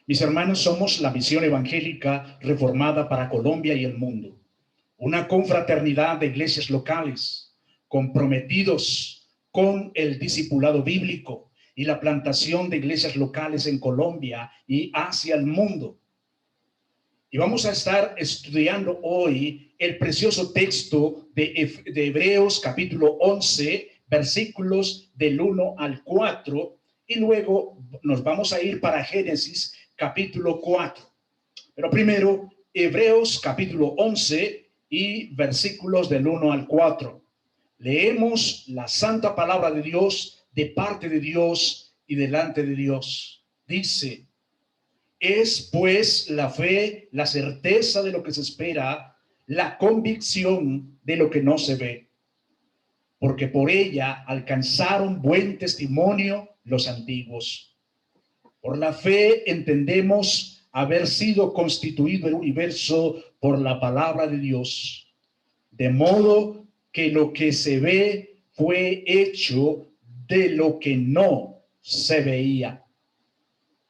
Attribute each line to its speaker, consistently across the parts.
Speaker 1: Mis hermanos, somos la Misión Evangélica Reformada para Colombia y el mundo, una confraternidad de iglesias locales comprometidos con el discipulado bíblico y la plantación de iglesias locales en Colombia y hacia el mundo. Y vamos a estar estudiando hoy el precioso texto de Hebreos capítulo 11, versículos del 1 al 4, y luego nos vamos a ir para Génesis capítulo 4. Pero primero, Hebreos capítulo 11 y versículos del 1 al 4. Leemos la santa palabra de Dios de parte de Dios y delante de Dios. Dice: es pues la fe, la certeza de lo que se espera, la convicción de lo que no se ve, porque por ella alcanzaron buen testimonio los antiguos. Por la fe entendemos haber sido constituido el universo por la palabra de Dios, de modo que lo que se ve fue hecho de lo que no se veía.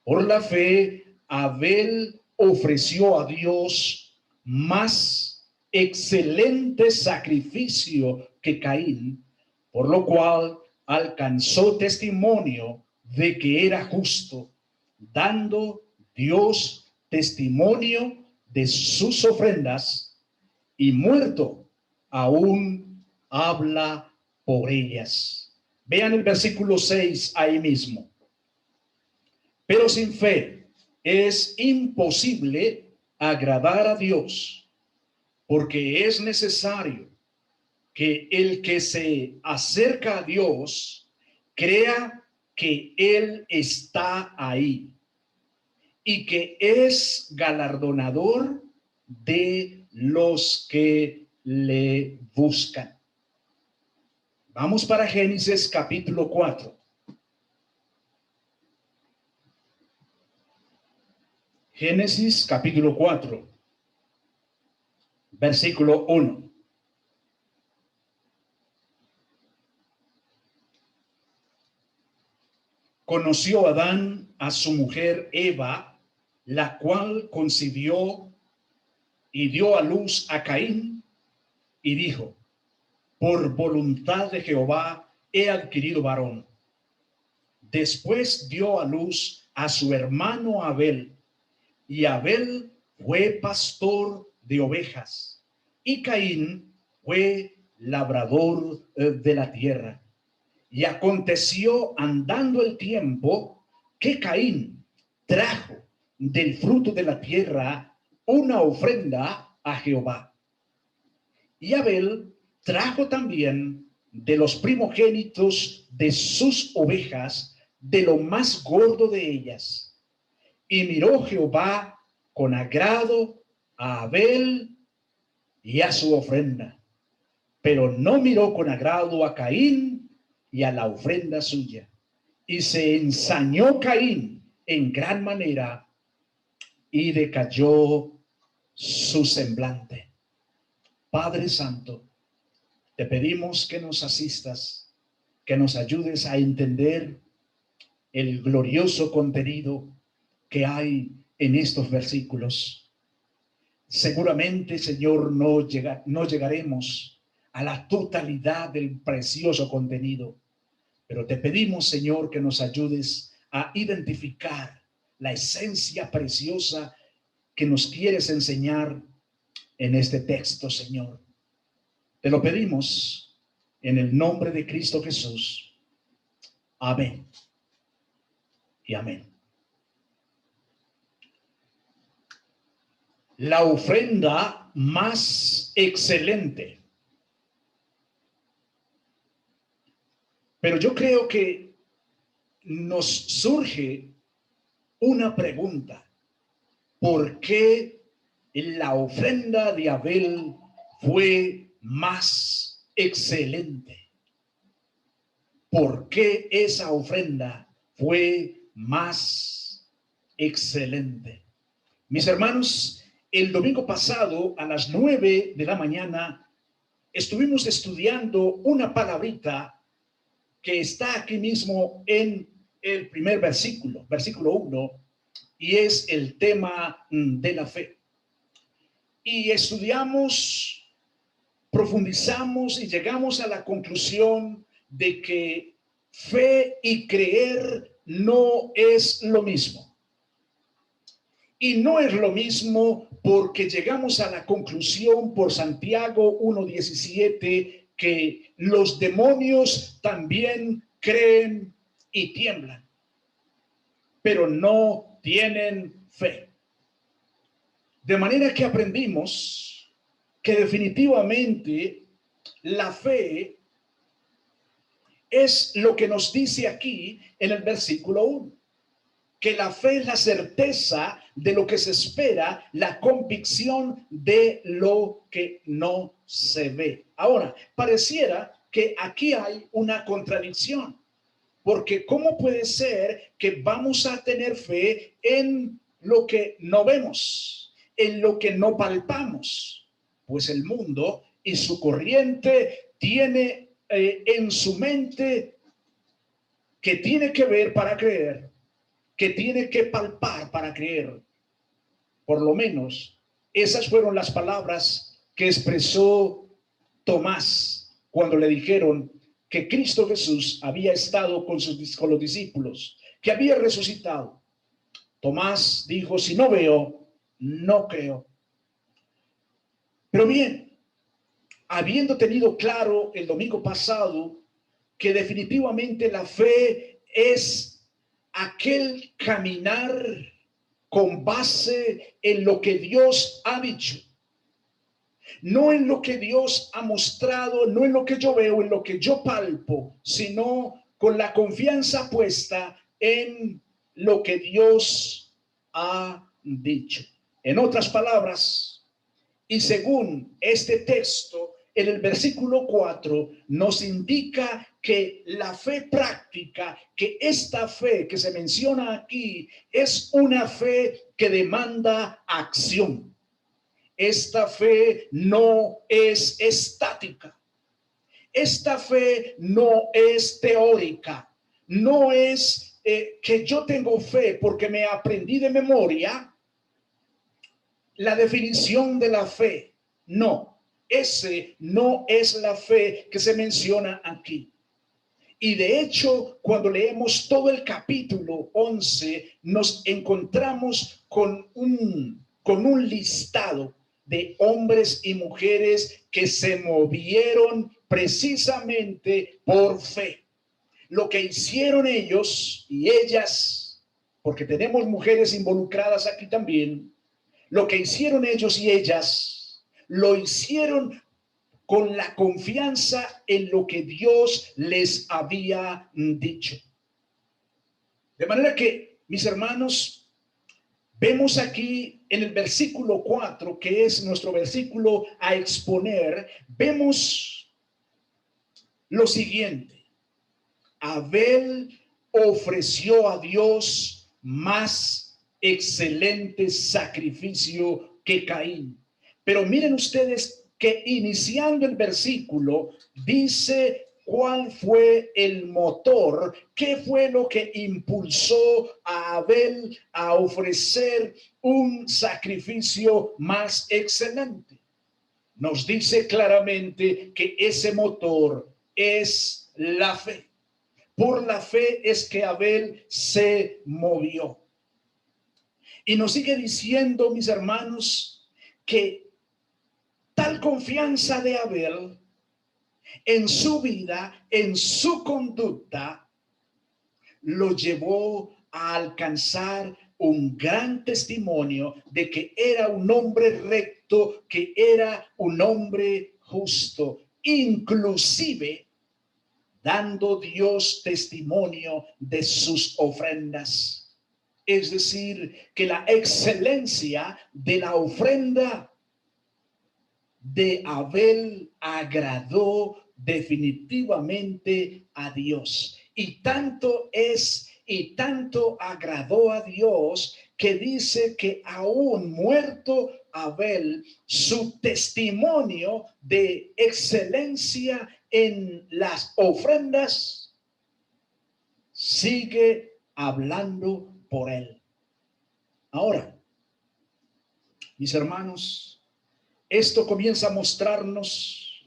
Speaker 1: Por la fe, Abel ofreció a Dios más excelente sacrificio que Caín, por lo cual alcanzó testimonio de que era justo, dando Dios testimonio de sus ofrendas, y muerto aún habla por ellas. Vean el versículo 6 ahí mismo. Pero sin fe es imposible agradar a Dios, porque es necesario que el que se acerca a Dios crea que Él está ahí y que es galardonador de los que le buscan. Vamos para Génesis capítulo 4. Génesis capítulo 4, versículo 1. Conoció Adán a su mujer Eva, la cual concibió y dio a luz a Caín, y dijo: por voluntad de Jehová he adquirido varón. Después dio a luz a su hermano Abel, y Abel fue pastor de ovejas, y Caín fue labrador de la tierra. Y aconteció, andando el tiempo, que Caín trajo del fruto de la tierra una ofrenda a Jehová. Y Abel trajo también de los primogénitos de sus ovejas, de lo más gordo de ellas. Y miró Jehová con agrado a Abel y a su ofrenda, pero no miró con agrado a Caín y a la ofrenda suya. Y se ensañó Caín en gran manera, y decayó su semblante. Padre Santo, te pedimos que nos asistas, que nos ayudes a entender el glorioso contenido que hay en estos versículos. Seguramente, Señor, no llegaremos a la totalidad del precioso contenido, pero te pedimos, Señor, que nos ayudes a identificar la esencia preciosa que nos quieres enseñar en este texto, Señor. Te lo pedimos en el nombre de Cristo Jesús. Amén y amén. La ofrenda más excelente. Pero yo creo que nos surge una pregunta: ¿por qué la ofrenda de Abel fue más excelente? ¿Por qué esa ofrenda fue más excelente? Mis hermanos, el domingo pasado a las 9 de la mañana estuvimos estudiando una palabrita que está aquí mismo en el primer versículo, versículo 1, y es el tema de la fe. Y estudiamos, profundizamos y llegamos a la conclusión de que fe y creer no es lo mismo. Y no es lo mismo porque llegamos a la conclusión por Santiago 1:17 que los demonios también creen y tiemblan, pero no tienen fe. De manera que aprendimos que definitivamente la fe es lo que nos dice aquí en el versículo 1. Que la fe es la certeza de lo que se espera, la convicción de lo que no se ve. Ahora, pareciera que aquí hay una contradicción, porque ¿cómo puede ser que vamos a tener fe en lo que no vemos, en lo que no palpamos? Pues el mundo y su corriente tiene en su mente que tiene que ver para creer, que tiene que palpar para creer. Por lo menos esas fueron las palabras que expresó Tomás cuando le dijeron que Cristo Jesús había estado con los discípulos, que había resucitado. Tomás dijo, si no veo, no creo. Pero bien, habiendo tenido claro el domingo pasado que definitivamente la fe es aquel caminar con base en lo que Dios ha dicho, no en lo que Dios ha mostrado, no en lo que yo veo, en lo que yo palpo, sino con la confianza puesta en lo que Dios ha dicho. En otras palabras, y según este texto, en el versículo 4 nos indica que la fe práctica, que esta fe que se menciona aquí, es una fe que demanda acción. Esta fe no es estática. Esta fe no es teórica. No es que yo tengo fe porque me aprendí de memoria la definición de la fe. No, ese no es la fe que se menciona aquí. Y de hecho, cuando leemos todo el capítulo 11, nos encontramos con un listado de hombres y mujeres que se movieron precisamente por fe. Lo que hicieron ellos y ellas, porque tenemos mujeres involucradas aquí también, lo que hicieron ellos y ellas, lo hicieron con la confianza en lo que Dios les había dicho. De manera que, mis hermanos, vemos aquí en el versículo 4, que es nuestro versículo a exponer, vemos lo siguiente. Abel ofreció a Dios más excelente sacrificio que Caín. Pero miren ustedes que iniciando el versículo dice cuál fue el motor, qué fue lo que impulsó a Abel a ofrecer un sacrificio más excelente. Nos dice claramente que ese motor es la fe. Por la fe es que Abel se movió. Y nos sigue diciendo, mis hermanos, que tal confianza de Abel en su vida, en su conducta, lo llevó a alcanzar un gran testimonio de que era un hombre recto, que era un hombre justo, inclusive dando Dios testimonio de sus ofrendas. Es decir, que la excelencia de la ofrenda de Abel agradó definitivamente a Dios. Y tanto agradó a Dios que dice que aún muerto Abel, su testimonio de excelencia en las ofrendas sigue hablando por él. Ahora, mis hermanos, esto comienza a mostrarnos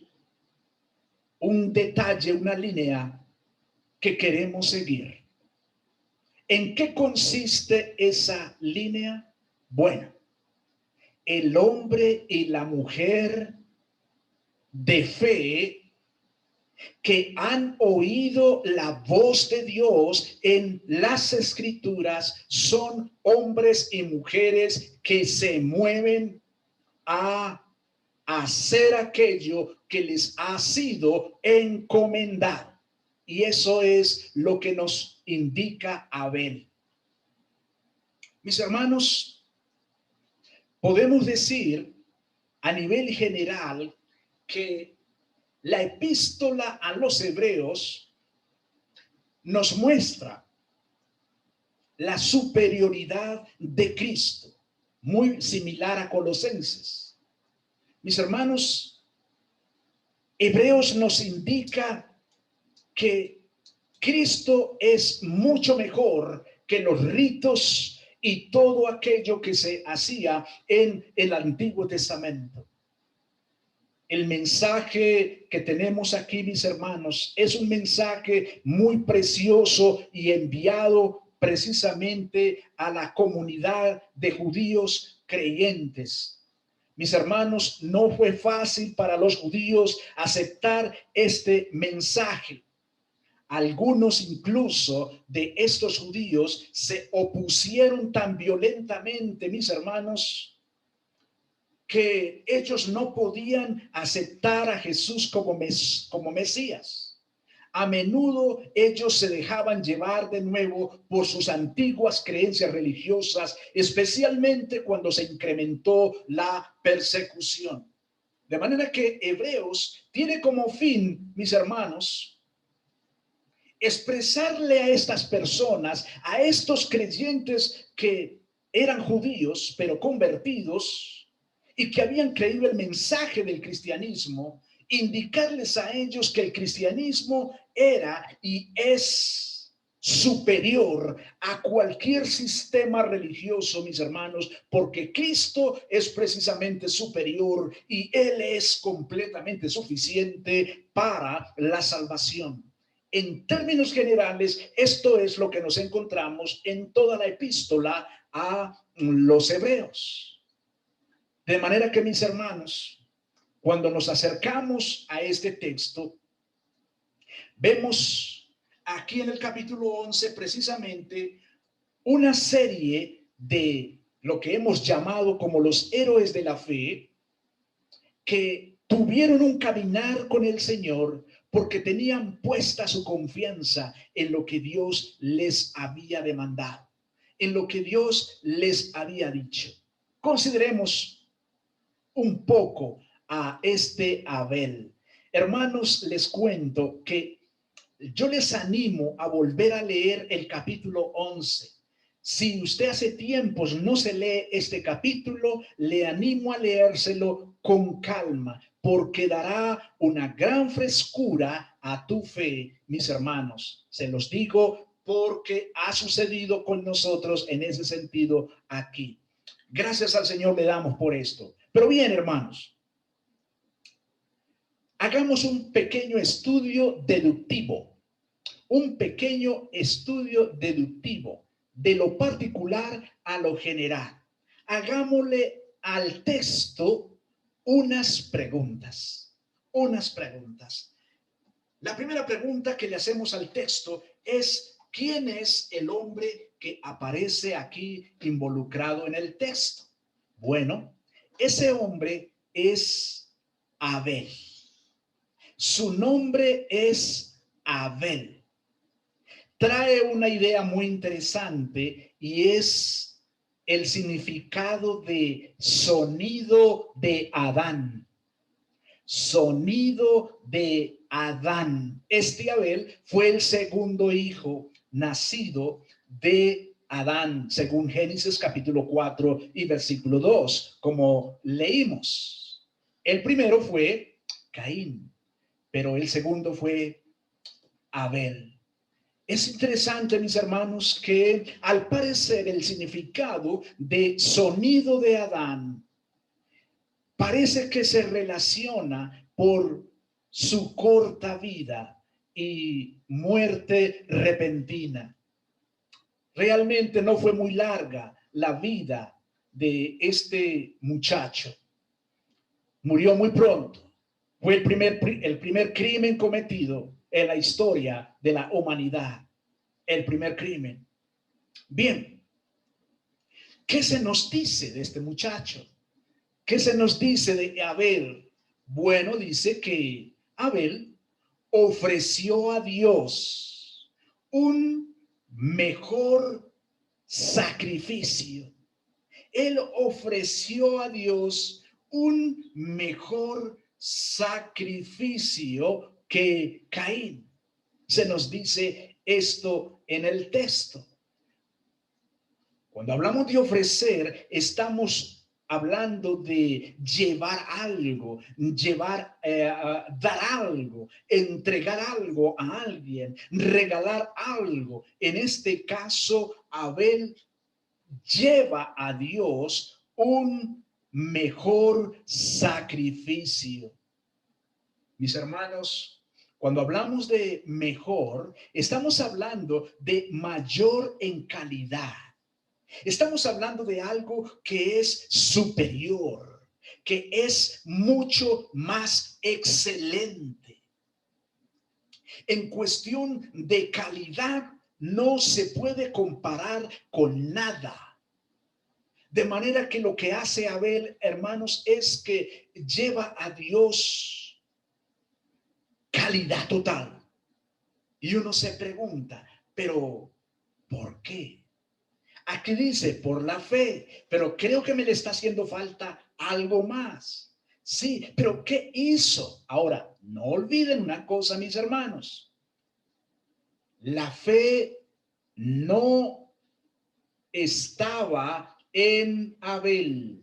Speaker 1: un detalle, una línea que queremos seguir. ¿En qué consiste esa línea? Bueno, el hombre y la mujer de fe que han oído la voz de Dios en las Escrituras son hombres y mujeres que se mueven a hacer aquello que les ha sido encomendado. Y eso es lo que nos indica Abel. Mis hermanos, podemos decir a nivel general que la epístola a los hebreos nos muestra la superioridad de Cristo, muy similar a Colosenses. Mis hermanos, Hebreos nos indica que Cristo es mucho mejor que los ritos y todo aquello que se hacía en el Antiguo Testamento. El mensaje que tenemos aquí, mis hermanos, es un mensaje muy precioso y enviado precisamente a la comunidad de judíos creyentes. Mis hermanos, no fue fácil para los judíos aceptar este mensaje. Algunos incluso de estos judíos se opusieron tan violentamente, mis hermanos, que ellos no podían aceptar a Jesús como Mesías. A menudo ellos se dejaban llevar de nuevo por sus antiguas creencias religiosas, especialmente cuando se incrementó la persecución. De manera que Hebreos tiene como fin, mis hermanos, expresarle a estas personas, a estos creyentes que eran judíos, pero convertidos, y que habían creído el mensaje del cristianismo, indicarles a ellos que el cristianismo era y es superior a cualquier sistema religioso, mis hermanos, porque Cristo es precisamente superior y Él es completamente suficiente para la salvación. En términos generales, esto es lo que nos encontramos en toda la epístola a los hebreos. De manera que, mis hermanos, cuando nos acercamos a este texto, vemos aquí en el capítulo 11 precisamente una serie de lo que hemos llamado como los héroes de la fe, que tuvieron un caminar con el Señor porque tenían puesta su confianza en lo que Dios les había demandado, en lo que Dios les había dicho. Consideremos un poco a este Abel. Hermanos, les cuento que yo les animo a volver a leer el capítulo 11. Si usted hace tiempos no se lee este capítulo, le animo a leérselo con calma, porque dará una gran frescura a tu fe, mis hermanos. Se los digo porque ha sucedido con nosotros en ese sentido aquí. Gracias al Señor le damos por esto. Pero bien, hermanos, hagamos un pequeño estudio deductivo. Un pequeño estudio deductivo de lo particular a lo general. Hagámosle al texto unas preguntas. La primera pregunta que le hacemos al texto es: ¿quién es el hombre que aparece aquí involucrado en el texto? Bueno, ese hombre es Abel. Su nombre es Abel. Trae una idea muy interesante y es el significado de sonido de Adán. Sonido de Adán. Este Abel fue el segundo hijo nacido de Adán, según Génesis capítulo 4 y versículo 2, como leímos. El primero fue Caín, pero el segundo fue Abel. Es interesante, mis hermanos, que al parecer el significado de sonido de Adán parece que se relaciona por su corta vida y muerte repentina. Realmente no fue muy larga la vida de este muchacho. Murió muy pronto. Fue el primer crimen cometido en la historia de la humanidad. El primer crimen. Bien, ¿qué se nos dice de este muchacho? ¿Qué se nos dice de Abel? Bueno, dice que Abel ofreció a Dios un mejor sacrificio. Él ofreció a Dios un mejor sacrificio que Caín. Se nos dice esto en el texto. Cuando hablamos de ofrecer, estamos hablando de llevar algo, dar algo, entregar algo a alguien, regalar algo. En este caso, Abel lleva a Dios un mejor sacrificio. Mis hermanos, cuando hablamos de mejor, estamos hablando de mayor en calidad. Estamos hablando de algo que es superior, que es mucho más excelente. En cuestión de calidad, no se puede comparar con nada. De manera que lo que hace Abel, hermanos, es que lleva a Dios calidad total. Y uno se pregunta, pero ¿por qué? Aquí dice, por la fe, pero creo que me le está haciendo falta algo más. Sí, pero ¿qué hizo? Ahora, no olviden una cosa, mis hermanos. La fe no estaba en Abel,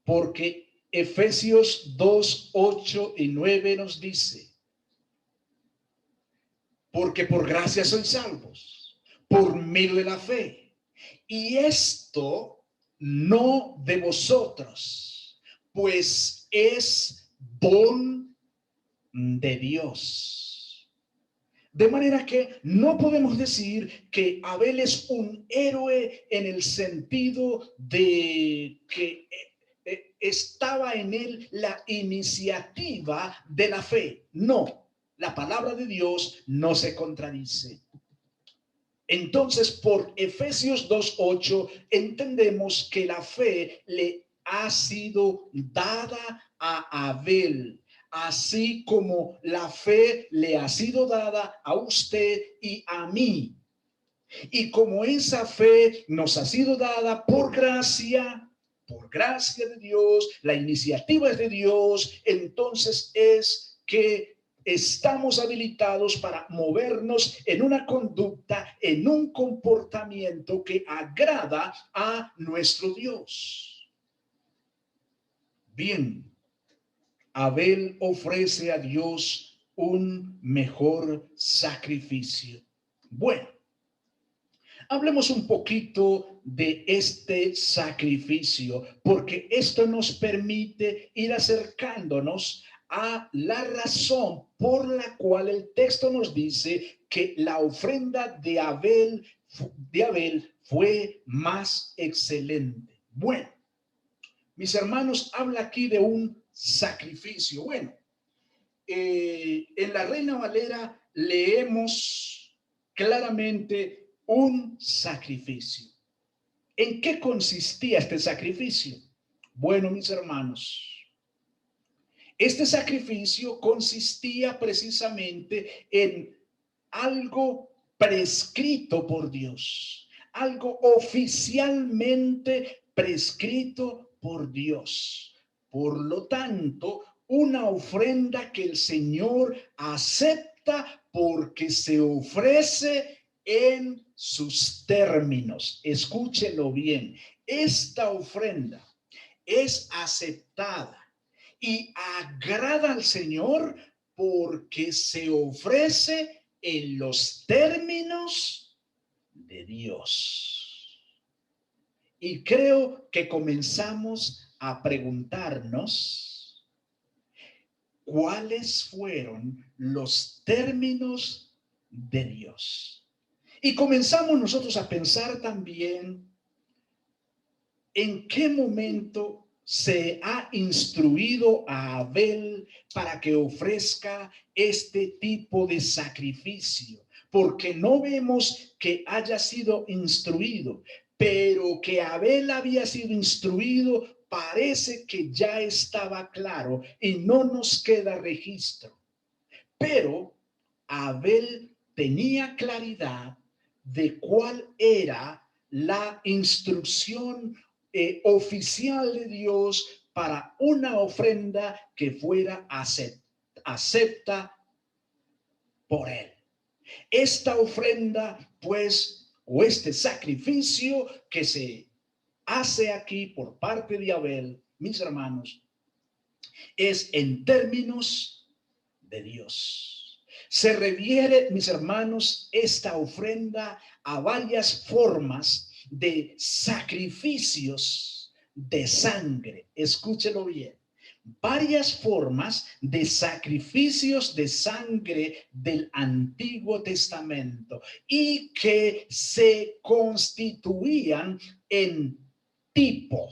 Speaker 1: porque Efesios 2, 8 y 9 nos dice, porque por gracia sois salvos, por medio de la fe. Y esto no de vosotros, pues es don de Dios. De manera que no podemos decir que Abel es un héroe en el sentido de que estaba en él la iniciativa de la fe. No, la palabra de Dios no se contradice. Entonces, por Efesios 2:8 entendemos que la fe le ha sido dada a Abel, así como la fe le ha sido dada a usted y a mí. Y como esa fe nos ha sido dada por gracia de Dios, la iniciativa es de Dios, entonces es que estamos habilitados para movernos en una conducta, en un comportamiento que agrada a nuestro Dios. Bien, Abel ofrece a Dios un mejor sacrificio. Bueno, hablemos un poquito de este sacrificio, porque esto nos permite ir acercándonos a la razón por la cual el texto nos dice que la ofrenda de Abel fue más excelente. Bueno, mis hermanos, habla aquí de un sacrificio. Bueno, en la Reina Valera leemos claramente un sacrificio. ¿En qué consistía este sacrificio? Bueno, mis hermanos, este sacrificio consistía precisamente en algo prescrito por Dios, algo oficialmente prescrito por Dios. Por lo tanto, una ofrenda que el Señor acepta porque se ofrece en sus términos. Escúchelo bien. Esta ofrenda es aceptada y agrada al Señor porque se ofrece en los términos de Dios. Y creo que comenzamos a preguntarnos cuáles fueron los términos de Dios. Y comenzamos nosotros a pensar también en qué momento se ha instruido a Abel para que ofrezca este tipo de sacrificio, porque no vemos que haya sido instruido, pero que Abel había sido instruido parece que ya estaba claro y no nos queda registro. Pero Abel tenía claridad de cuál era la instrucción oficial de Dios para una ofrenda que fuera acepta por él. Esta ofrenda, pues, o este sacrificio que se hace aquí por parte de Abel, mis hermanos, es en términos de Dios. Se refiere, mis hermanos, esta ofrenda a varias formas de sacrificios de sangre. Escúchelo bien. Varias formas de sacrificios de sangre del Antiguo Testamento y que se constituían en tipo.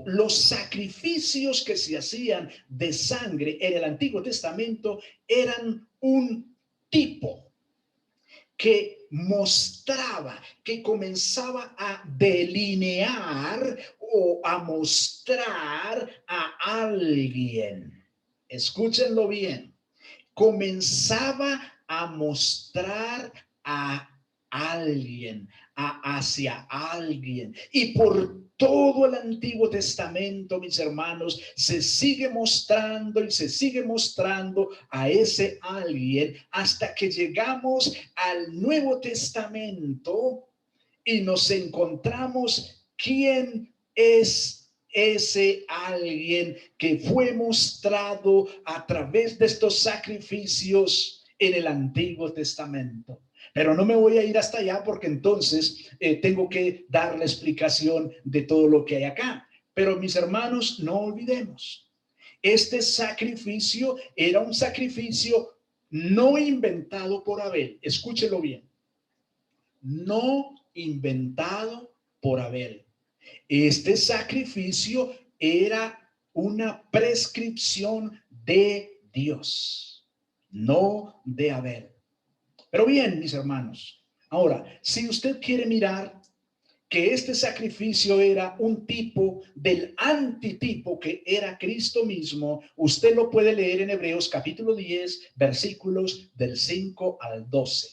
Speaker 1: Los sacrificios que se hacían de sangre en el Antiguo Testamento eran un tipo que mostraba, que comenzaba a delinear o a mostrar a alguien. Escúchenlo bien. Comenzaba a mostrar a alguien, hacia alguien. Y por todo el Antiguo Testamento, mis hermanos, se sigue mostrando y se sigue mostrando a ese alguien hasta que llegamos al Nuevo Testamento y nos encontramos quién es ese alguien que fue mostrado a través de estos sacrificios en el Antiguo Testamento. Pero no me voy a ir hasta allá porque entonces tengo que dar la explicación de todo lo que hay acá. Pero mis hermanos, no olvidemos, este sacrificio era un sacrificio no inventado por Abel. Escúchelo bien. No inventado por Abel. Este sacrificio era una prescripción de Dios, no de Abel. Pero bien, mis hermanos, ahora, si usted quiere mirar que este sacrificio era un tipo del antitipo que era Cristo mismo, usted lo puede leer en Hebreos capítulo 10, versículos del 5 al 12.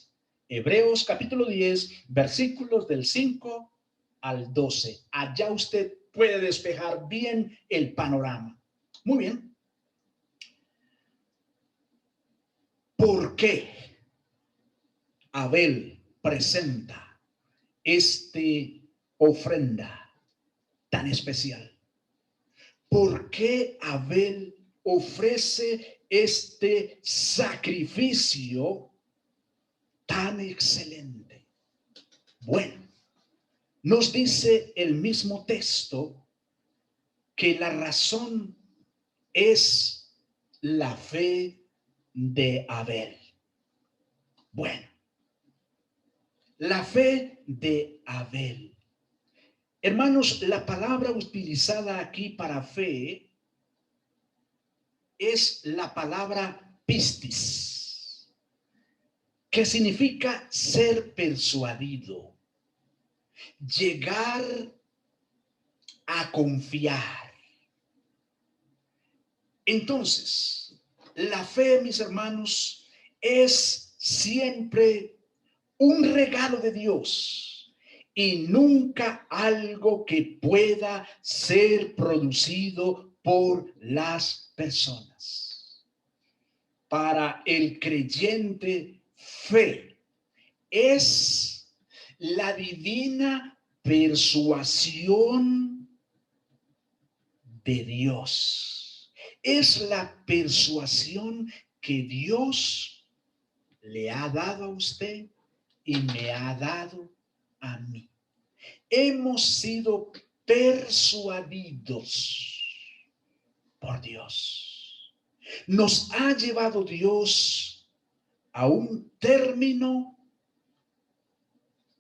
Speaker 1: Hebreos capítulo 10, versículos del 5 al 12. Allá usted puede despejar bien el panorama. Muy bien. ¿Por qué Abel presenta esta ofrenda tan especial? ¿Por qué Abel ofrece este sacrificio tan excelente? Bueno, nos dice el mismo texto que la razón es la fe de Abel. Bueno, la fe de Abel. Hermanos, la palabra utilizada aquí para fe es la palabra pistis, que significa ser persuadido, llegar a confiar. Entonces, la fe, mis hermanos, es siempre un regalo de Dios y nunca algo que pueda ser producido por las personas. Para el creyente, fe es la divina persuasión de Dios. Es la persuasión que Dios le ha dado a usted y me ha dado a mí. Hemos sido persuadidos por Dios. Nos ha llevado Dios a un término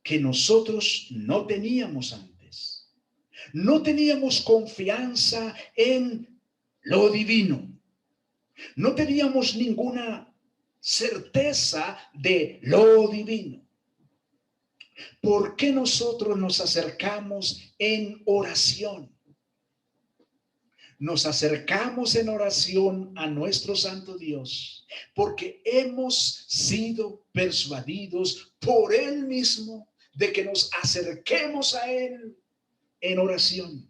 Speaker 1: que nosotros no teníamos antes. No teníamos confianza en lo divino. No teníamos ninguna certeza de lo divino. ¿Por qué nosotros nos acercamos en oración? Nos acercamos en oración a nuestro Santo Dios porque hemos sido persuadidos por Él mismo de que nos acerquemos a Él en oración.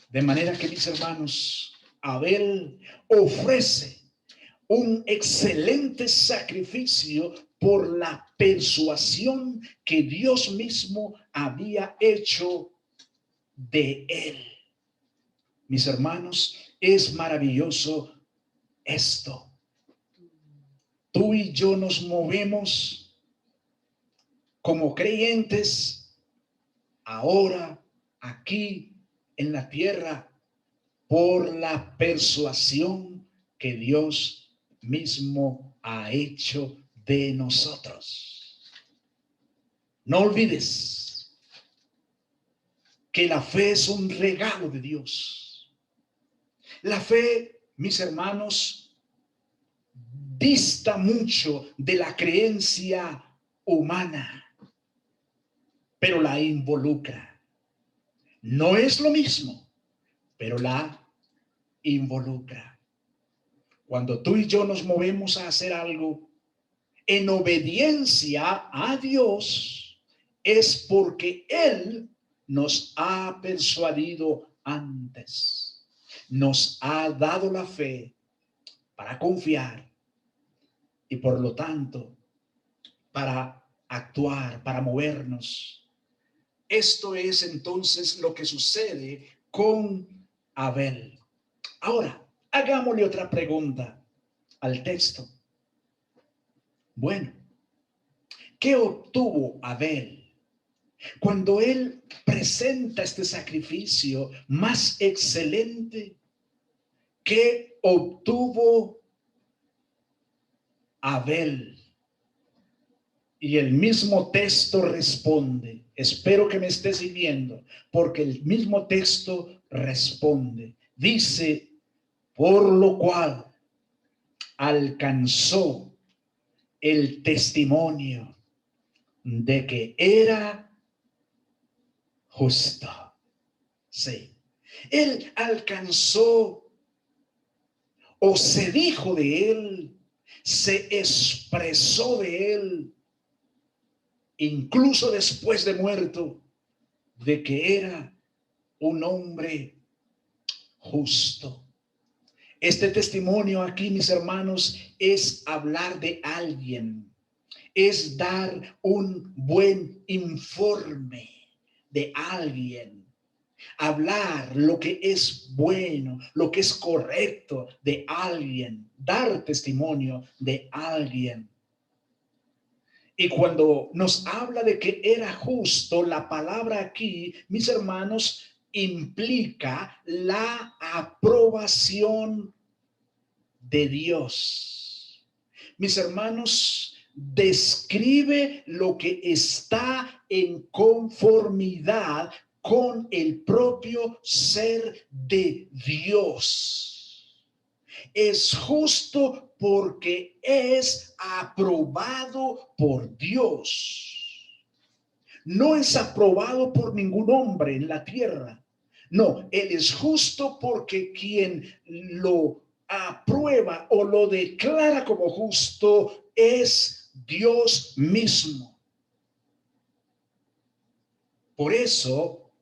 Speaker 1: De manera que, mis hermanos, Abel ofrece un excelente sacrificio por la persuasión que Dios mismo había hecho de él. Mis hermanos, es maravilloso esto. Tú y yo nos movemos como creyentes ahora, aquí en la tierra, por la persuasión que Dios mismo ha hecho de nosotros. No olvides que la fe es un regalo de Dios. La fe, mis hermanos, dista mucho de la creencia humana, pero la involucra. No es lo mismo, pero la involucra. Cuando tú y yo nos movemos a hacer algo en obediencia a Dios, es porque Él nos ha persuadido antes. Nos ha dado la fe para confiar y por lo tanto para actuar, para movernos. Esto es entonces lo que sucede con Abel. Ahora, hagámosle otra pregunta al texto. Bueno, ¿qué obtuvo Abel cuando él presenta este sacrificio más excelente? ¿Qué obtuvo Abel? Y el mismo texto responde. Espero que me esté siguiendo, porque el mismo texto responde. Dice, por lo cual alcanzó el testimonio de que era justo. Sí. Él alcanzó o se dijo de él, se expresó de él, incluso después de muerto, de que era un hombre justo. Este testimonio aquí, mis hermanos, es hablar de alguien, es dar un buen informe de alguien, hablar lo que es bueno, lo que es correcto de alguien, dar testimonio de alguien. Y cuando nos habla de que era justo, la palabra aquí, mis hermanos, implica la aprobación de Dios. Mis hermanos, describe lo que está en conformidad con el propio ser de Dios. Es justo porque es aprobado por Dios. No es aprobado por ningún hombre en la tierra. No, Él es justo porque quien lo aprueba o lo declara como justo es Dios mismo. Por eso,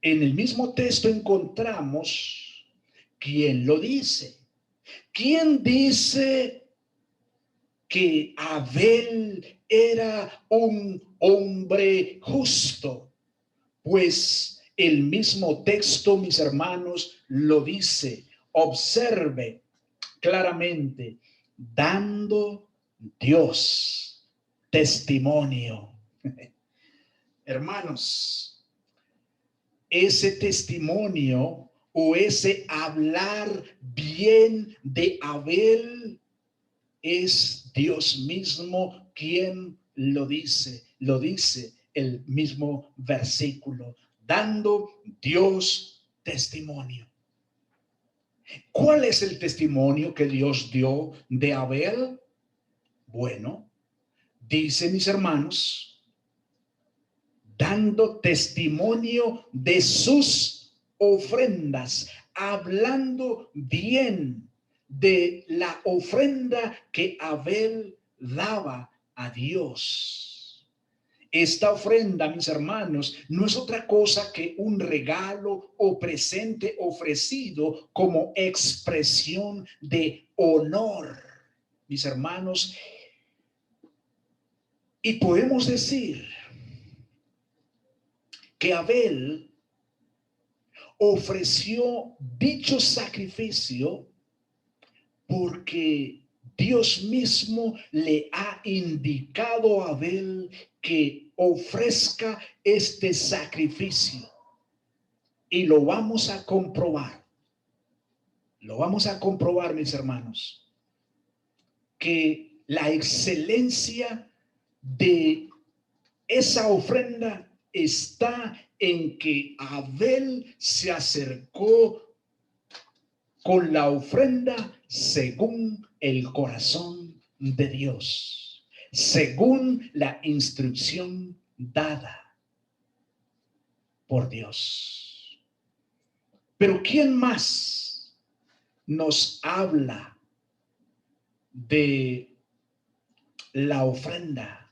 Speaker 1: en el mismo texto encontramos quién lo dice. ¿Quién dice que Abel era un hombre justo? Pues el mismo texto, mis hermanos, lo dice. Observe claramente dando Dios testimonio. Hermanos, ese testimonio o ese hablar bien de Abel es Dios mismo quien lo dice el mismo versículo, dando Dios testimonio. ¿Cuál es el testimonio que Dios dio de Abel? Bueno, dice, mis hermanos, dando testimonio de sus ofrendas, hablando bien de la ofrenda que Abel daba a Dios. Esta ofrenda, mis hermanos, no es otra cosa que un regalo o presente ofrecido como expresión de honor, mis hermanos. Y podemos decir que Abel ofreció dicho sacrificio porque Dios mismo le ha indicado a Abel que ofrezca este sacrificio. Y lo vamos a comprobar. Lo vamos a comprobar, mis hermanos, que la excelencia de esa ofrenda está en que Abel se acercó con la ofrenda según el corazón de Dios, según la instrucción dada por Dios. Pero ¿quién más nos habla de la ofrenda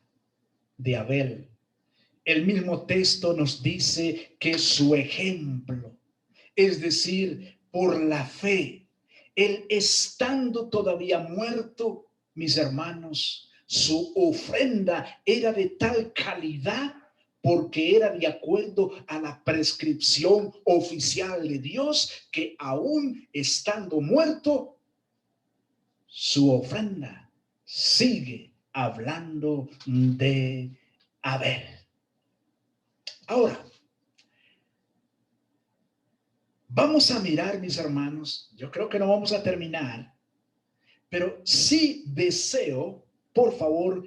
Speaker 1: de Abel? El mismo texto nos dice que su ejemplo, es decir, por la fe, él estando todavía muerto, mis hermanos, su ofrenda era de tal calidad porque era de acuerdo a la prescripción oficial de Dios, que aún estando muerto, su ofrenda sigue hablando de Abel. Ahora, vamos a mirar, mis hermanos, yo creo que no vamos a terminar, pero sí deseo, por favor,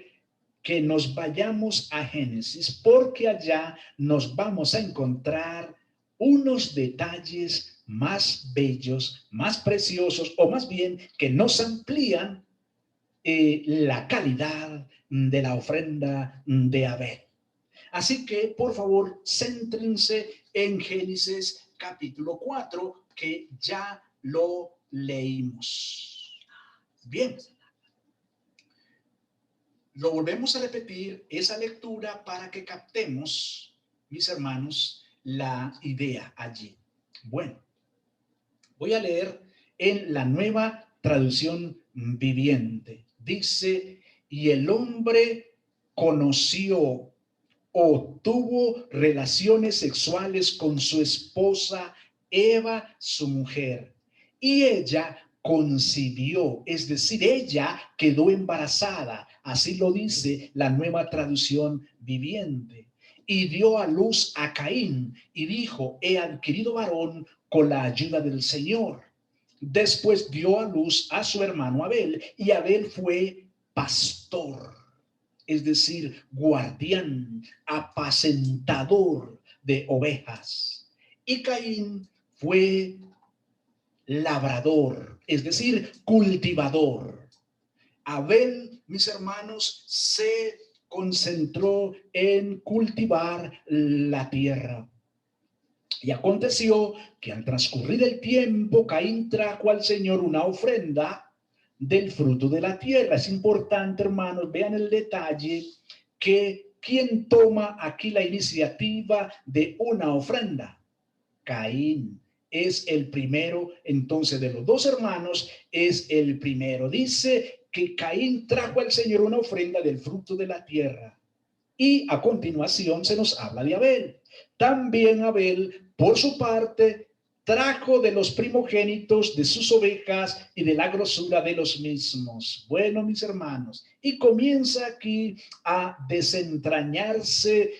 Speaker 1: que nos vayamos a Génesis, porque allá nos vamos a encontrar unos detalles más bellos, más preciosos, o más bien que nos amplían la calidad de la ofrenda de Abel. Así que, por favor, céntrense en Génesis capítulo 4, que ya lo leímos. Bien. Lo volvemos a repetir, esa lectura, para que captemos, mis hermanos, la idea allí. Bueno, voy a leer en la Nueva Traducción Viviente. Dice, y el hombre conoció o tuvo relaciones sexuales con su esposa Eva, su mujer, y ella concibió, es decir, ella quedó embarazada, así lo dice la Nueva Traducción Viviente, y dio a luz a Caín, y dijo, he adquirido varón con la ayuda del Señor. Después dio a luz a su hermano Abel, y Abel fue pastor, es decir, guardián, apacentador de ovejas. Y Caín fue labrador, es decir, cultivador. Abel, mis hermanos, se concentró en cultivar la tierra. Y aconteció que al transcurrir el tiempo, Caín trajo al Señor una ofrenda del fruto de la tierra. Es importante, hermanos, vean el detalle, que ¿quién toma aquí la iniciativa de una ofrenda? Caín. Es el primero, entonces, de los dos hermanos, es el primero. Dice que Caín trajo al Señor una ofrenda del fruto de la tierra. Y a continuación se nos habla de Abel. También Abel, por su parte, trajo de los primogénitos de sus ovejas y de la grosura de los mismos. Bueno, mis hermanos, y comienza aquí a desentrañarse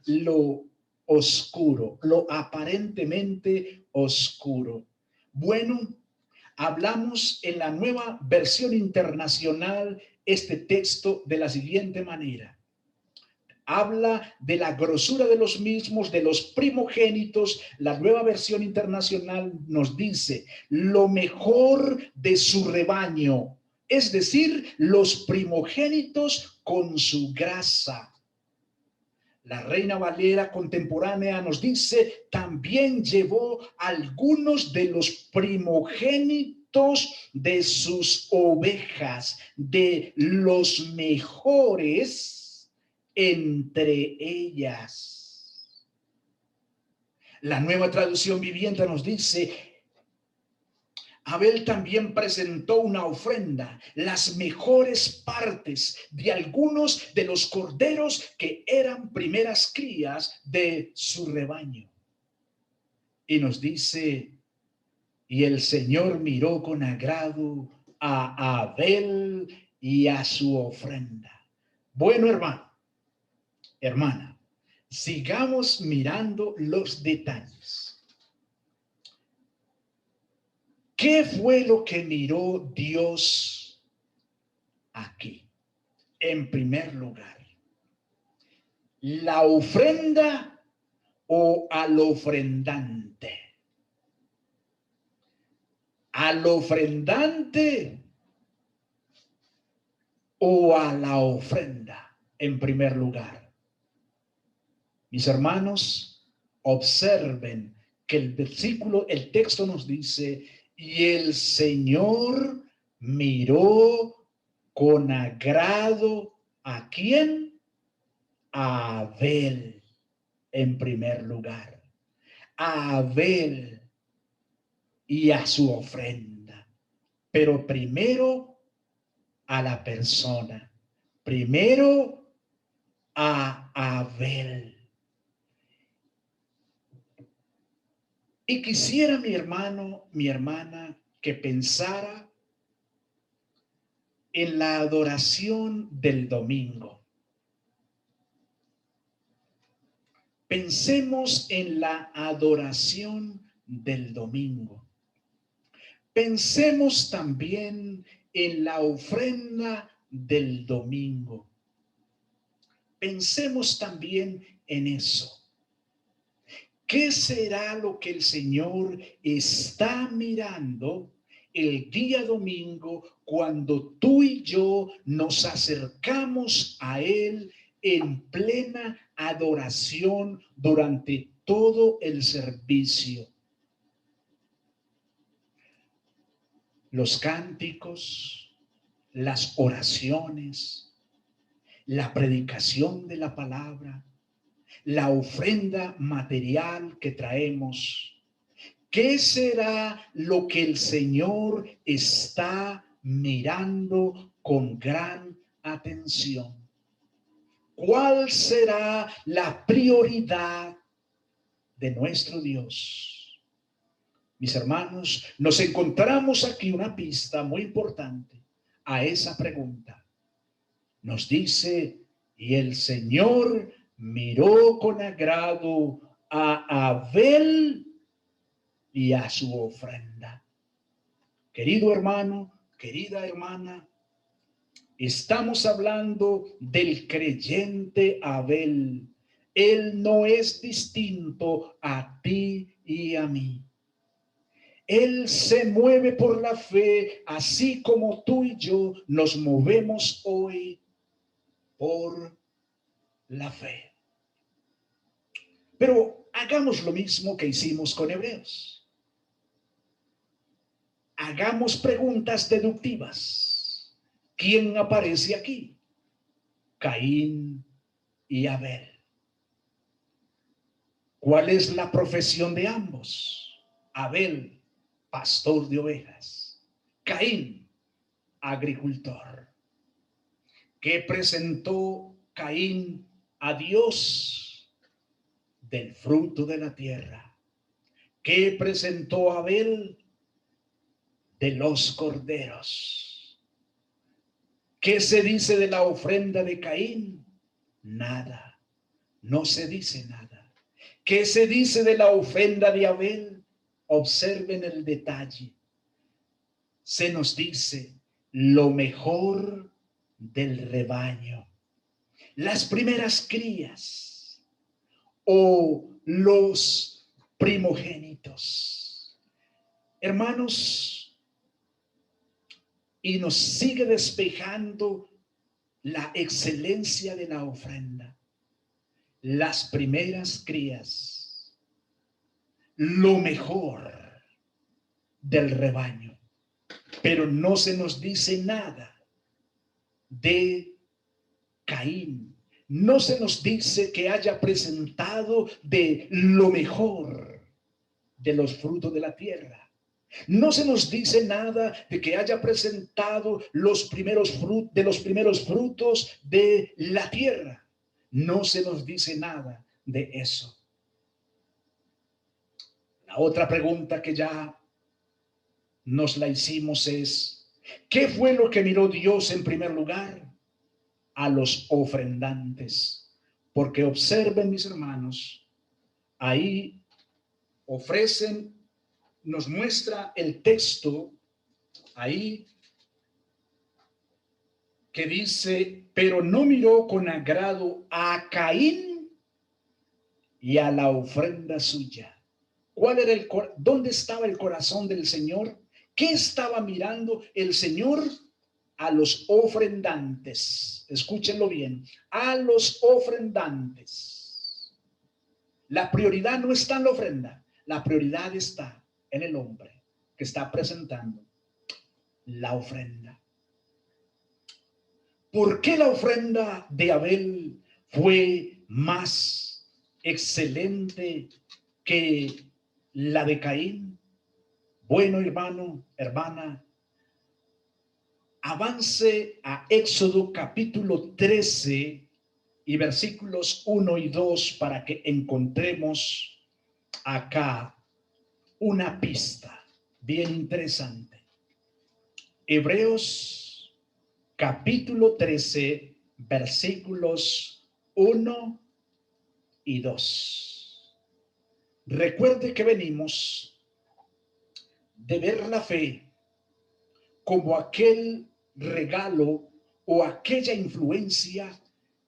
Speaker 1: lo oscuro, lo aparentemente oscuro. Bueno, hablamos en la Nueva Versión Internacional este texto de la siguiente manera. Habla de la grosura de los mismos, de los primogénitos. La Nueva Versión Internacional nos dice lo mejor de su rebaño, es decir, los primogénitos con su grasa. La Reina Valera contemporánea nos dice, también llevó algunos de los primogénitos de sus ovejas, de los mejores entre ellas. La Nueva Traducción Viviente nos dice, Abel también presentó una ofrenda, las mejores partes de algunos de los corderos que eran primeras crías de su rebaño. Y nos dice, y el Señor miró con agrado a Abel y a su ofrenda. Bueno, hermano, hermana, sigamos mirando los detalles. ¿Qué fue lo que miró Dios aquí? En primer lugar, ¿la ofrenda o al ofrendante? ¿Al ofrendante o a la ofrenda? En primer lugar, mis hermanos, observen que el versículo, el texto nos dice, y el Señor miró con agrado ¿a quién? A Abel en primer lugar. A Abel y a su ofrenda. Pero primero a la persona. Primero a Abel. Y quisiera, mi hermano, mi hermana, que pensara en la adoración del domingo. Pensemos en la adoración del domingo. Pensemos también en la ofrenda del domingo. Pensemos también en eso. ¿Qué será lo que el Señor está mirando el día domingo cuando tú y yo nos acercamos a Él en plena adoración durante todo el servicio? Los cánticos, las oraciones, la predicación de la palabra, la ofrenda material que traemos. ¿Qué será lo que el Señor está mirando con gran atención? ¿Cuál será la prioridad de nuestro Dios? Mis hermanos, nos encontramos aquí una pista muy importante a esa pregunta. Nos dice, y el Señor miró con agrado a Abel y a su ofrenda. Querido hermano, querida hermana, estamos hablando del creyente Abel. Él no es distinto a ti y a mí. Él se mueve por la fe, así como tú y yo nos movemos hoy por la fe. Pero hagamos lo mismo que hicimos con Hebreos. Hagamos preguntas deductivas. ¿Quién aparece aquí? Caín y Abel. ¿Cuál es la profesión de ambos? Abel, pastor de ovejas. Caín, agricultor. ¿Qué presentó Caín a Dios? Del fruto de la tierra. ¿Qué presentó Abel? De los corderos. ¿Qué se dice de la ofrenda de Caín? Nada. No se dice nada. ¿Qué se dice de la ofrenda de Abel? Observen el detalle. Se nos dice lo mejor del rebaño, las primeras crías o los primogénitos. Hermanos, y nos sigue despejando la excelencia de la ofrenda. Las primeras crías, lo mejor del rebaño. Pero no se nos dice nada de Caín. No se nos dice que haya presentado de lo mejor de los frutos de la tierra. No se nos dice nada de que haya presentado los primeros frutos de la tierra. No se nos dice nada de eso. La otra pregunta que ya nos la hicimos es, ¿qué fue lo que miró Dios en primer lugar? A los ofrendantes. Porque observen, mis hermanos, ahí ofrecen, nos muestra el texto ahí que dice, pero no miró con agrado a Caín y a la ofrenda suya. ¿Cuál era dónde estaba el corazón del Señor? ¿Qué estaba mirando el Señor? A los ofrendantes. Escúchenlo bien. A los ofrendantes. La prioridad no está en la ofrenda. La prioridad está en el hombre que está presentando la ofrenda. ¿Por qué la ofrenda de Abel fue más excelente que la de Caín? Bueno, hermano, hermana, avance a Éxodo capítulo 13 y versículos 1 y 2 para que encontremos acá una pista bien interesante. Hebreos capítulo 13, versículos 1 y 2. Recuerde que venimos de ver la fe como aquel regalo o aquella influencia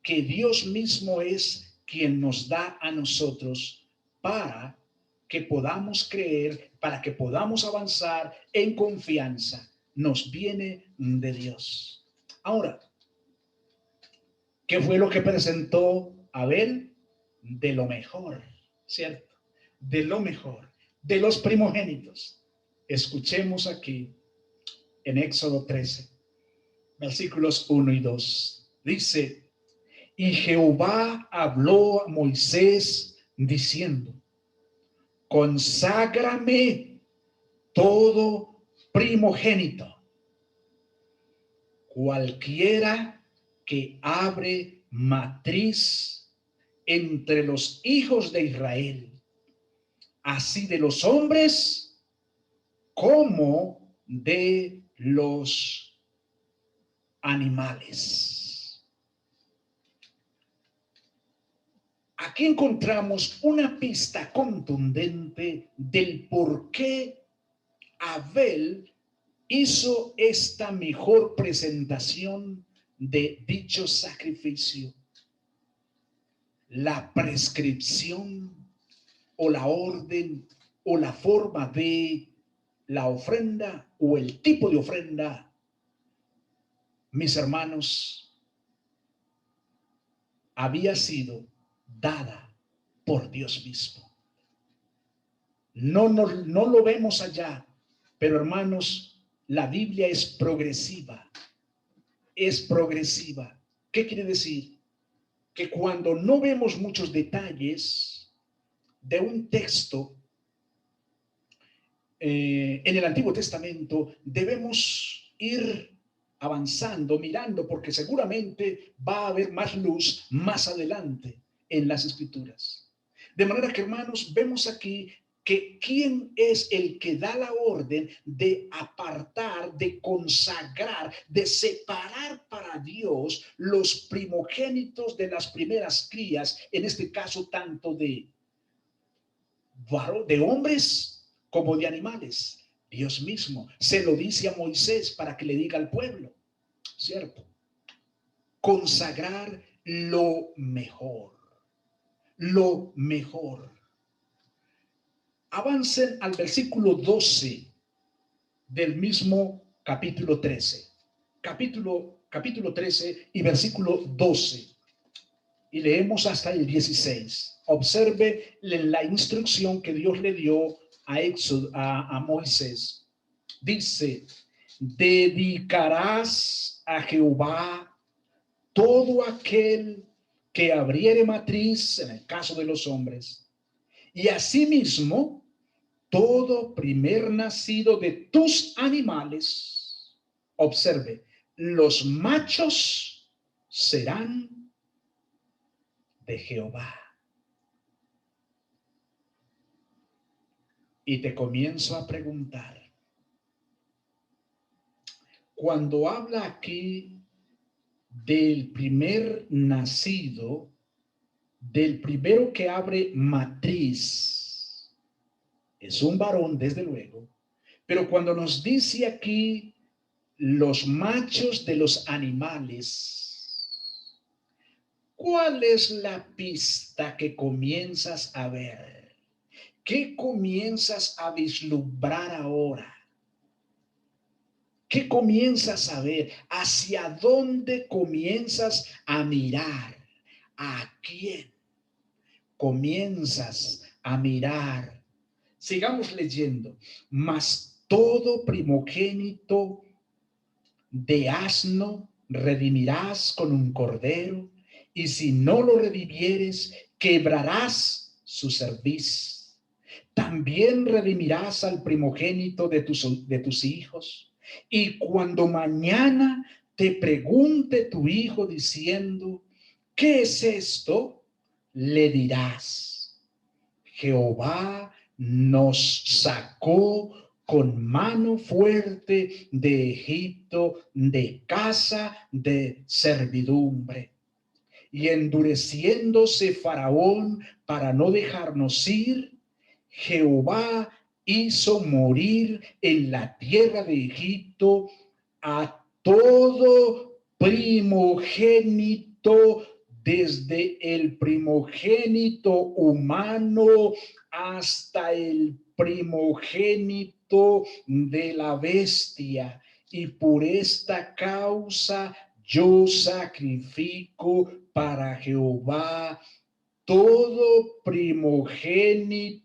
Speaker 1: que Dios mismo es quien nos da a nosotros para que podamos creer, para que podamos avanzar en confianza. Nos viene de Dios. Ahora, ¿qué fue lo que presentó Abel? De lo mejor, ¿cierto? De lo mejor, de los primogénitos. Escuchemos aquí en Éxodo 13, versículos 1 y 2. Dice, y Jehová habló a Moisés diciendo, conságrame todo primogénito, cualquiera que abre matriz entre los hijos de Israel, así de los hombres como de los animales. Aquí encontramos una pista contundente del por qué Abel hizo esta mejor presentación de dicho sacrificio. La prescripción o la orden o la forma de la ofrenda o el tipo de ofrenda, mis hermanos, había sido dada por Dios mismo. No lo vemos allá, pero hermanos, la Biblia es progresiva. Es progresiva. ¿Qué quiere decir? Que cuando no vemos muchos detalles de un texto en el Antiguo Testamento, debemos ir avanzando, mirando, porque seguramente va a haber más luz más adelante en las Escrituras. De manera que, hermanos, vemos aquí que quién es el que da la orden de apartar, de consagrar, de separar para Dios los primogénitos de las primeras crías, en este caso tanto de hombres como de animales. Dios mismo se lo dice a Moisés para que le diga al pueblo, ¿cierto? Consagrar lo mejor, lo mejor. Avancen al versículo 12 del mismo capítulo 13. Capítulo 13 y versículo 12. Y leemos hasta el 16. Observe la instrucción que Dios le dio a Moisés. Dice, dedicarás a Jehová todo aquel que abriere matriz, en el caso de los hombres, y asimismo todo primer nacido de tus animales. Observe, los machos serán de Jehová. Y te comienzo a preguntar, cuando habla aquí del primer nacido, del primero que abre matriz, es un varón desde luego, pero cuando nos dice aquí los machos de los animales, ¿cuál es la pista que comienzas a ver? ¿Qué comienzas a vislumbrar ahora? ¿Qué comienzas a ver? ¿Hacia dónde comienzas a mirar? ¿A quién comienzas a mirar? Sigamos leyendo. Mas todo primogénito de asno redimirás con un cordero, y si no lo redimieres, quebrarás su cerviz. También redimirás al primogénito de tus hijos. Y cuando mañana te pregunte tu hijo diciendo, ¿qué es esto? Le dirás, Jehová nos sacó con mano fuerte de Egipto, de casa de servidumbre. Y endureciéndose Faraón para no dejarnos ir, Jehová hizo morir en la tierra de Egipto a todo primogénito, desde el primogénito humano hasta el primogénito de la bestia. Y por esta causa yo sacrifico para Jehová todo primogénito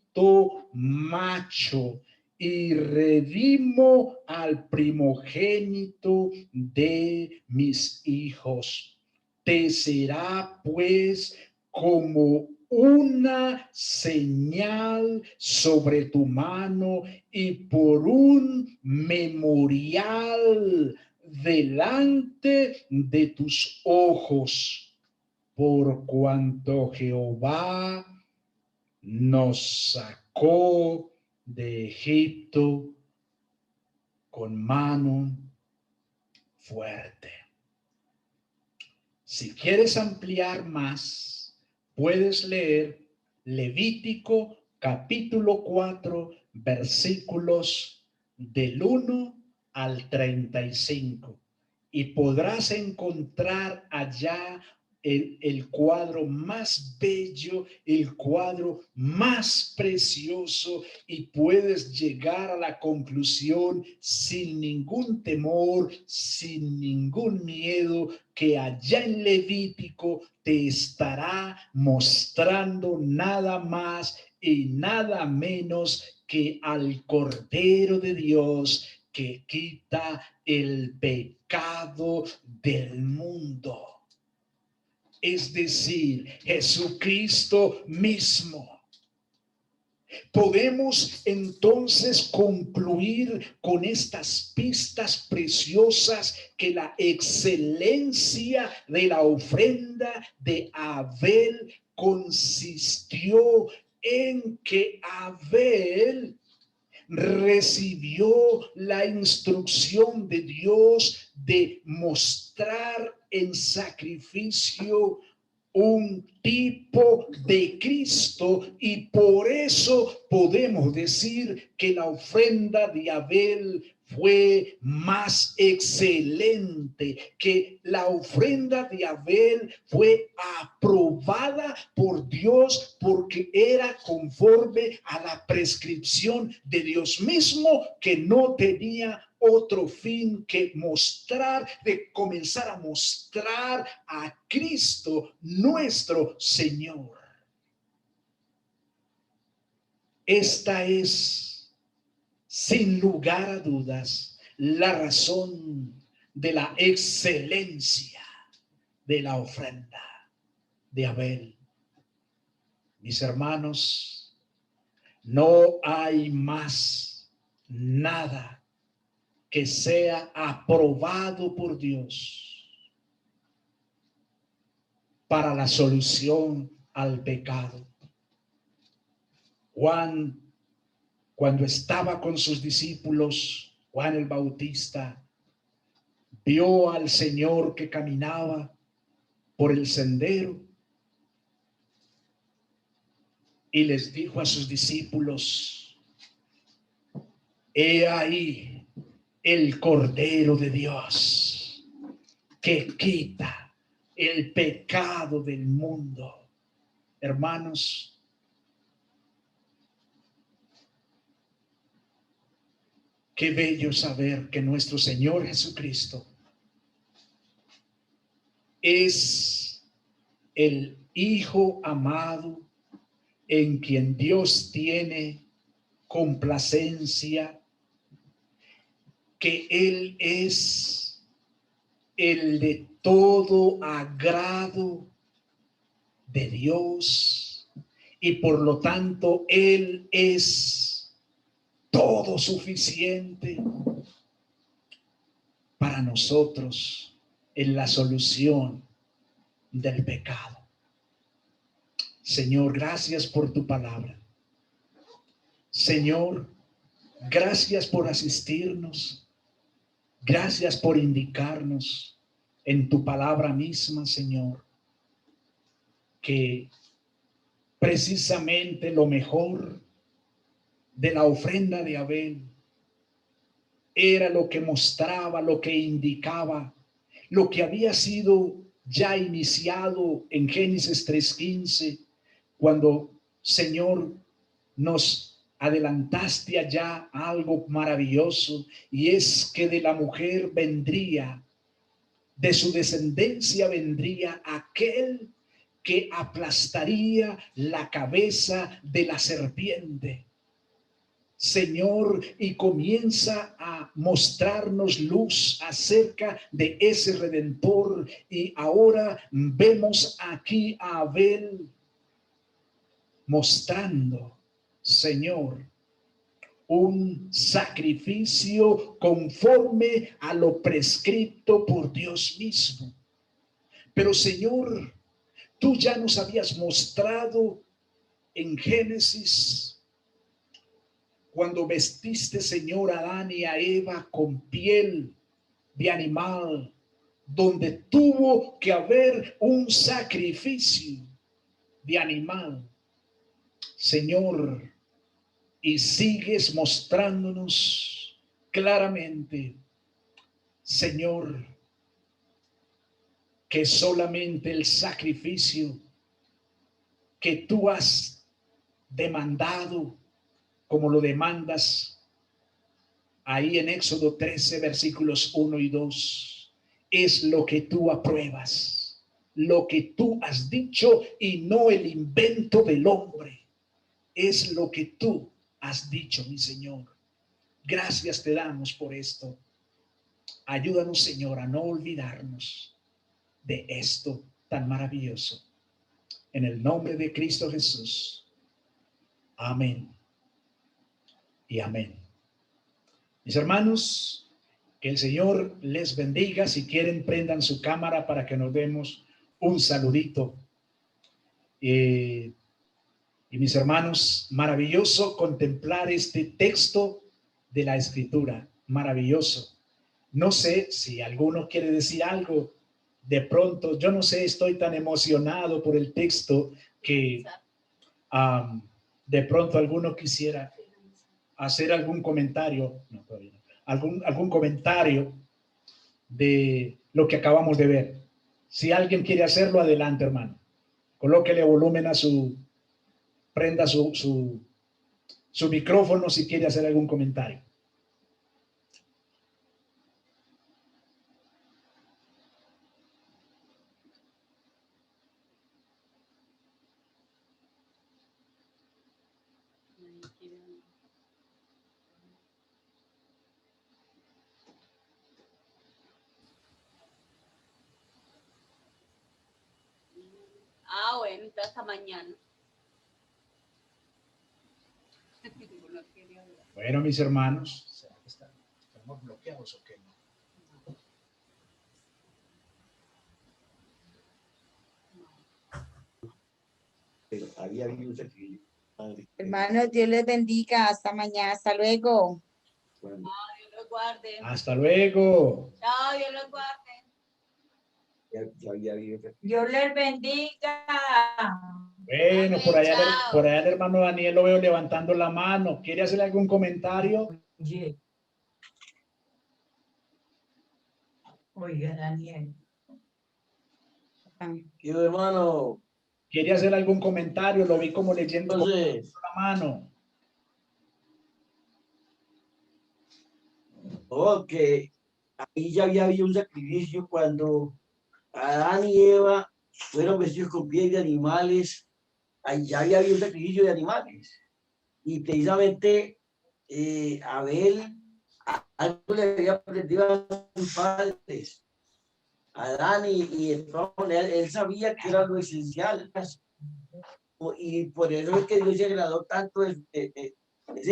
Speaker 1: macho, y redimo al primogénito de mis hijos. Te será pues como una señal sobre tu mano y por un memorial delante de tus ojos, por cuanto Jehová nos sacó de Egipto con mano fuerte. Si quieres ampliar más, puedes leer Levítico capítulo 4, versículos del 1 al 35, y podrás encontrar allá el cuadro más bello, el cuadro más precioso, y puedes llegar a la conclusión sin ningún temor, sin ningún miedo, que allá en Levítico te estará mostrando nada más y nada menos que al Cordero de Dios que quita el pecado del mundo. Es decir, Jesucristo mismo. Podemos entonces concluir con estas pistas preciosas que la excelencia de la ofrenda de Abel consistió en que Abel recibió la instrucción de Dios de mostrar en sacrificio un tipo de Cristo, y por eso podemos decir que la ofrenda de Abel fue más excelente, que la ofrenda de Abel fue aprobada por Dios porque era conforme a la prescripción de Dios mismo, que no tenía otro fin que mostrar, de comenzar a mostrar a Cristo nuestro Señor. Esta es, sin lugar a dudas, la razón de la excelencia de la ofrenda de Abel. Mis hermanos, no hay más nada que sea aprobado por Dios para la solución al pecado. Juan, cuando estaba con sus discípulos, Juan el Bautista, vio al Señor que caminaba por el sendero y les dijo a sus discípulos: he ahí el Cordero de Dios que quita el pecado del mundo. Hermanos, qué bello saber que nuestro Señor Jesucristo es el Hijo amado en quien Dios tiene complacencia, que Él es el de todo agrado de Dios, y por lo tanto Él es todo suficiente para nosotros en la solución del pecado. Señor, gracias por tu palabra. Señor, gracias por asistirnos. Gracias por indicarnos en tu palabra misma, Señor, que precisamente lo mejor de la ofrenda de Abel era lo que mostraba, lo que indicaba, lo que había sido ya iniciado en Génesis 3:15, cuando, Señor, nos adelantaste allá algo maravilloso, y es que de la mujer vendría, de su descendencia vendría aquel que aplastaría la cabeza de la serpiente. Señor, y comienza a mostrarnos luz acerca de ese Redentor. Y ahora vemos aquí a Abel mostrando, Señor, un sacrificio conforme a lo prescrito por Dios mismo. Pero, Señor, tú ya nos habías mostrado en Génesis, cuando vestiste, Señor, a Adán y a Eva con piel de animal, donde tuvo que haber un sacrificio de animal, Señor, y sigues mostrándonos claramente, Señor, que solamente el sacrificio que tú has demandado, como lo demandas ahí en Éxodo 13, versículos 1 y 2, es lo que tú apruebas, lo que tú has dicho, y no el invento del hombre. Es lo que tú has dicho, mi Señor. Gracias te damos por esto. Ayúdanos, Señor, a no olvidarnos de esto tan maravilloso. En el nombre de Cristo Jesús. Amén y amén. Mis hermanos, que el Señor les bendiga. Si quieren, prendan su cámara para que nos demos un saludito. Y mis hermanos, maravilloso contemplar este texto de la Escritura, maravilloso. No sé si alguno quiere decir algo. De pronto, yo no sé, estoy tan emocionado por el texto que de pronto alguno quisiera hacer algún comentario, no, todavía no, algún comentario de lo que acabamos de ver. Si alguien quiere hacerlo, adelante, hermano. Colóquele volumen a prenda su micrófono si quiere hacer algún comentario.
Speaker 2: Bueno, entonces hasta mañana.
Speaker 1: Bueno, mis hermanos, ¿será que estamos bloqueados o qué?
Speaker 3: Pero había habido un sacrificio.
Speaker 4: Hermanos, Dios les bendiga. Hasta mañana. Hasta luego.
Speaker 3: Bueno,
Speaker 2: Dios los guarde.
Speaker 1: Hasta luego.
Speaker 2: Chao, Dios los guarde.
Speaker 3: ya había habido un sacrificio.
Speaker 4: Dios les bendiga.
Speaker 1: Bueno,
Speaker 2: Amén,
Speaker 1: por allá
Speaker 2: chao.
Speaker 1: el hermano Daniel lo veo levantando la mano. ¿Quiere hacer algún comentario?
Speaker 4: Oiga, Daniel.
Speaker 3: Querido hermano,
Speaker 1: ¿Quiere hacer algún comentario? Lo vi como leyendo
Speaker 3: entonces,
Speaker 1: la mano.
Speaker 3: que ahí ya había habido un sacrificio cuando Adán y Eva fueron vestidos con piel de animales. Ahí ya había habido un sacrificio de animales. Y precisamente Abel algo le había aprendido a sus padres. Adán y entonces él sabía que era lo esencial. Y por eso es que Dios se agradó tanto de ese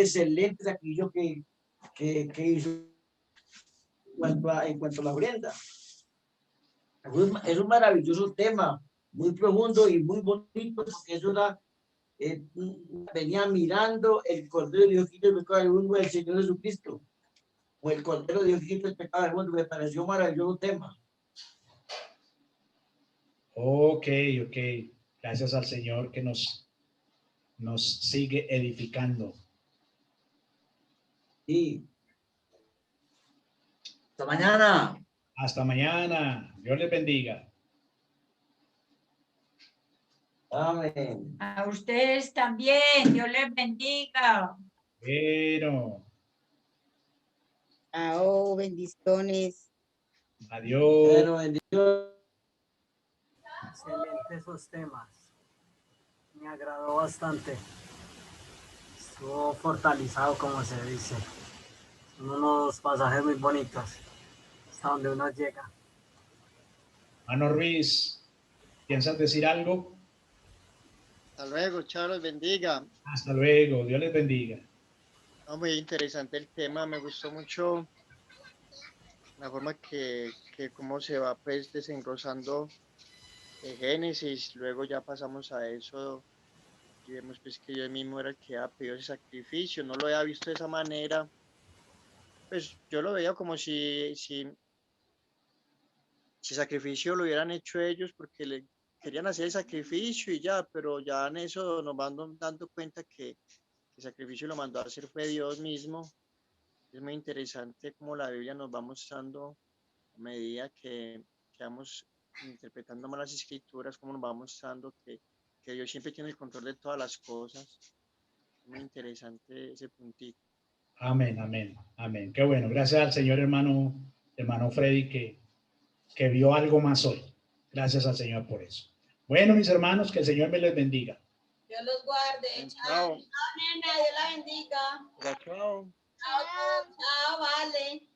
Speaker 3: excelente sacrificio que hizo en cuanto a la ofrenda. Es un maravilloso tema, muy profundo y muy bonito, porque es una, venía mirando el Cordero de Dios que quita el pecado del mundo, el Señor Jesucristo, o el Cordero de Dios que quita el pecado del mundo. Me pareció un maravilloso tema.
Speaker 1: Ok. Gracias al Señor que nos sigue edificando.
Speaker 3: Sí. Hasta mañana.
Speaker 1: Hasta mañana. Dios les bendiga.
Speaker 3: Amén.
Speaker 4: A ustedes también. Dios les bendiga.
Speaker 1: Bueno,
Speaker 4: Chao, bendiciones.
Speaker 1: adiós.
Speaker 3: Bueno, bendiciones.
Speaker 5: Excelente esos temas. Me agradó bastante. Estuvo fortalezado, como se dice. Son unos pasajes muy bonitos. Hasta donde uno llega.
Speaker 1: Mano Ruiz, ¿piensas decir algo?
Speaker 6: Hasta luego, chao, los bendiga.
Speaker 1: Hasta luego. Dios les bendiga.
Speaker 6: No, muy interesante el tema, me gustó mucho la forma que cómo se va pues desenglosando Génesis, luego ya pasamos a eso y vemos pues que Dios mismo era el que había pedido ese sacrificio, no lo había visto de esa manera, pues yo lo veía como si sacrificio lo hubieran hecho ellos porque le querían hacer el sacrificio y ya, pero ya en eso nos van dando cuenta que el sacrificio lo mandó a hacer fue Dios mismo. Es muy interesante cómo la Biblia nos va mostrando a medida que vamos interpretando más las escrituras, cómo nos va mostrando que Dios siempre tiene el control de todas las cosas. Es muy interesante ese puntito.
Speaker 1: Amén. Qué bueno. Gracias al Señor, hermano Freddy, que vio algo más hoy. Gracias al Señor por eso. Bueno, mis hermanos, que el Señor me les bendiga.
Speaker 2: Dios los guarde. Chao. Chao, nena. Dios la bendiga.
Speaker 6: Chao.
Speaker 2: Chao, chao, vale.